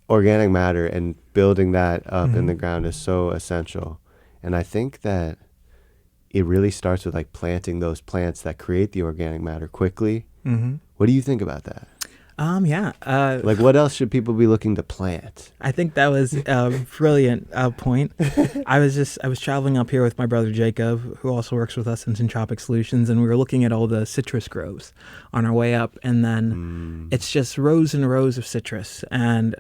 organic matter and building that up in the ground is so essential. And I think that it really starts with like planting those plants that create the organic matter quickly. What do you think about that? Like, what else should people be looking to plant? I think that was a brilliant point. I was traveling up here with my brother Jacob, who also works with us in Syntropic Solutions, and we were looking at all the citrus groves on our way up, and then it's just rows and rows of citrus, and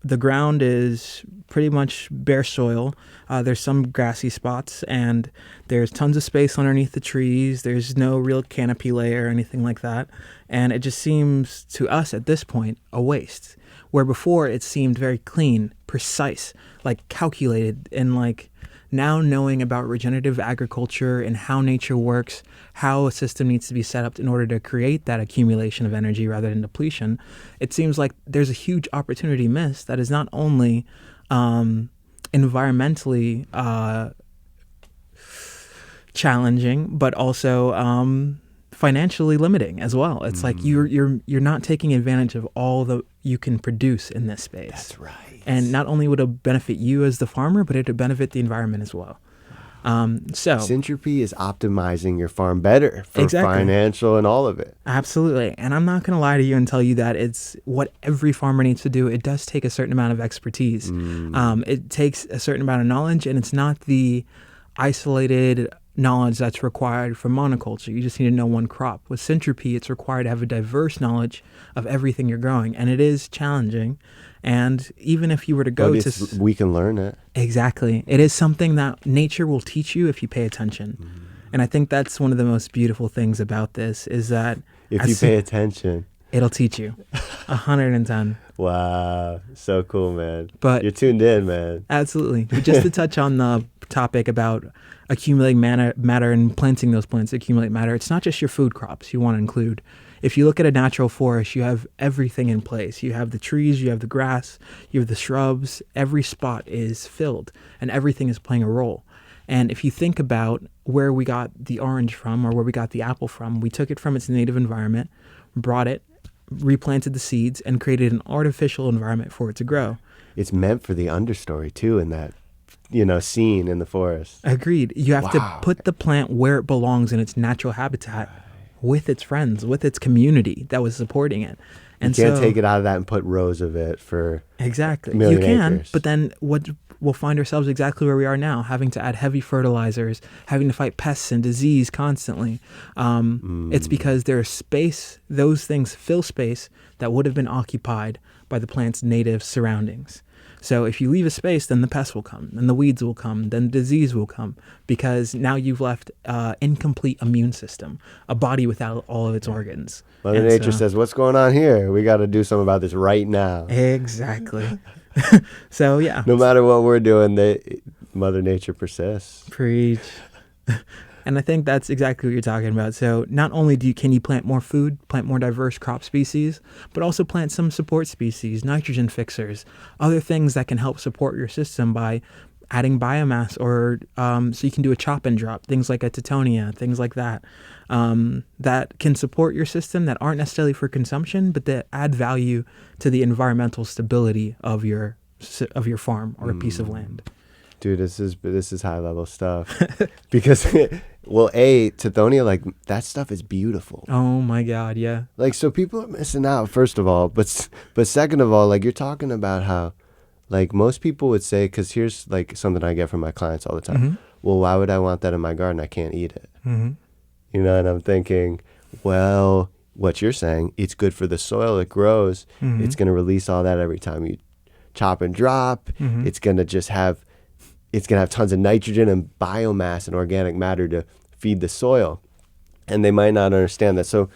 the ground is pretty much bare soil. There's some grassy spots, and there's tons of space underneath the trees. There's no real canopy layer or anything like that. And it just seems to us at this point a waste, where before it seemed very clean, precise, like calculated, and like now knowing about regenerative agriculture and how nature works, how a system needs to be set up in order to create that accumulation of energy rather than depletion, it seems like there's a huge opportunity missed that is not only environmentally challenging, but also financially limiting as well. It's like you're not taking advantage of all that you can produce in this space. That's right. And not only would it benefit you as the farmer, but it would benefit the environment as well. So Syntropy is optimizing your farm better for financial and all of it. Absolutely. And I'm not going to lie to you and tell you that it's what every farmer needs to do. It does take a certain amount of expertise. It takes a certain amount of knowledge, and it's not the isolated knowledge that's required for monoculture. You just need to know one crop. With Syntropy, it's required to have a diverse knowledge of everything you're growing, and it is challenging. And even if you were to go to... we can learn it. Exactly. It is something that nature will teach you if you pay attention. And I think that's one of the most beautiful things about this is that... If you pay attention. It'll teach you. 110. Wow. So cool, man. But you're tuned in, man. Absolutely. But just to touch on the topic about accumulating matter and planting those plants to accumulate matter, it's not just your food crops you want to include. If you look at a natural forest, you have everything in place. You have the trees, you have the grass, you have the shrubs. Every spot is filled and everything is playing a role. And if you think about where we got the orange from or where we got the apple from, we took it from its native environment, brought it, replanted the seeds, and created an artificial environment for it to grow. It's meant for the understory too in that, scene in the forest. Agreed. You have to put the plant where it belongs in its natural habitat with its friends, with its community that was supporting it. And you can't take it out of that and put rows of it for million you can, acres. But then we'll find ourselves exactly where we are now, having to add heavy fertilizers, having to fight pests and disease constantly. It's because there's space, those things fill space that would have been occupied by the plant's native surroundings. So if you leave a space, then the pests will come, then the weeds will come, then disease will come, because now you've left incomplete immune system, a body without all of its organs. Mother Nature says, what's going on here? We got to do something about this right now. Exactly. So, yeah. No matter what we're doing, Mother Nature persists. Preach. And I think that's exactly what you're talking about. So not only can you plant more food, plant more diverse crop species, but also plant some support species, nitrogen fixers, other things that can help support your system by adding biomass, or so you can do a chop and drop, things like a Titonia, things like that, that can support your system that aren't necessarily for consumption, but that add value to the environmental stability of your farm or a piece of land. Dude, this is high level stuff because, well, Tithonia, like that stuff is beautiful. Oh my God, yeah. Like, so people are missing out, first of all, but second of all, like you're talking about how, like most people would say, because here's like something I get from my clients all the time. Well, why would I want that in my garden? I can't eat it. And I'm thinking, well, what you're saying, it's good for the soil. It grows. It's going to release all that every time you chop and drop. It's going to have tons of nitrogen and biomass and organic matter to feed the soil. And they might not understand that. So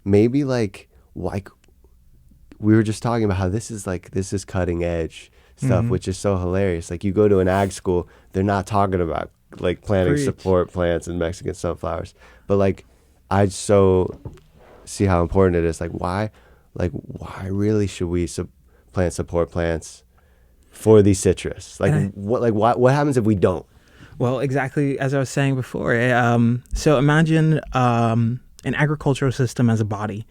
maybe like we were just talking about how this is cutting edge stuff, which is so hilarious. Like you go to an ag school, they're not talking about like planting support plants and Mexican sunflowers. But like I so see how important it is. Like why really should we plant support plants for these citrus? Like what happens if we don't? Well, exactly as I was saying before. So imagine an agricultural system as a body.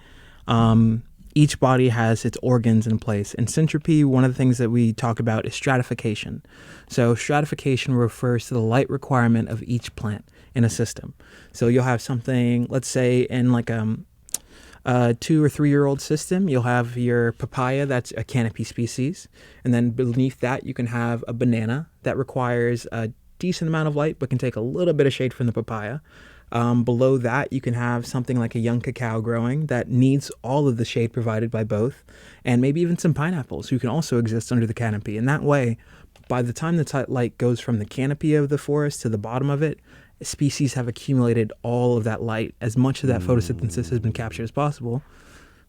each body has its organs in place. In syntropy, one of the things that we talk about is stratification. So stratification refers to the light requirement of each plant in a system. So you'll have something, let's say in like a 2 or 3 year old system, you'll have your papaya, that's a canopy species. And then beneath that, you can have a banana that requires a decent amount of light, but can take a little bit of shade from the papaya. Below that, you can have something like a young cacao growing that needs all of the shade provided by both, and maybe even some pineapples who can also exist under the canopy. And that way, by the time the light goes from the canopy of the forest to the bottom of it, species have accumulated all of that light. As much of that photosynthesis has been captured as possible,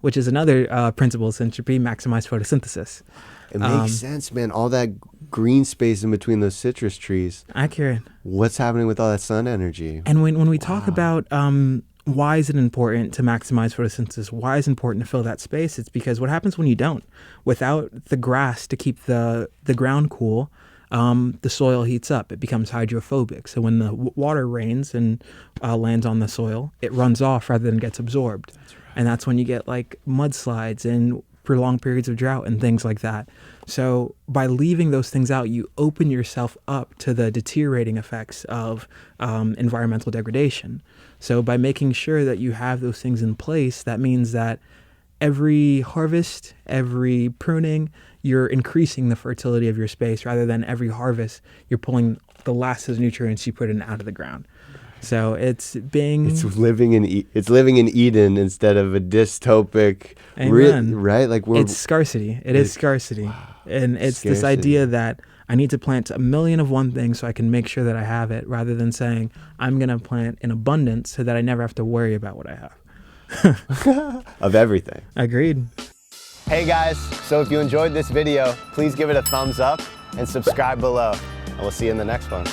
which is another principle of syntropy, maximize photosynthesis. It makes sense, man. All that green space in between those citrus trees. Accurate. What's happening with all that sun energy? And when we talk about why is it important to maximize photosynthesis, why is it important to fill that space, it's because what happens when you don't? Without the grass to keep the ground cool, the soil heats up. It becomes hydrophobic. So when the water rains and lands on the soil, it runs off rather than gets absorbed. That's right. And that's when you get like mudslides and prolonged periods of drought and things like that. So by leaving those things out, you open yourself up to the deteriorating effects of environmental degradation. So by making sure that you have those things in place, that means that every harvest, every pruning, you're increasing the fertility of your space, rather than every harvest, you're pulling the last of the nutrients you put in out of the ground. So it's living in Eden instead of a dystopic, right? Like it's scarcity. It is scarcity. Wow. And it's scarcity. This idea that I need to plant 1,000,000 of one thing so I can make sure that I have it, rather than saying I'm going to plant in abundance so that I never have to worry about what I have. Of everything. Agreed. Hey guys, so if you enjoyed this video, please give it a thumbs up and subscribe below. And we'll see you in the next one.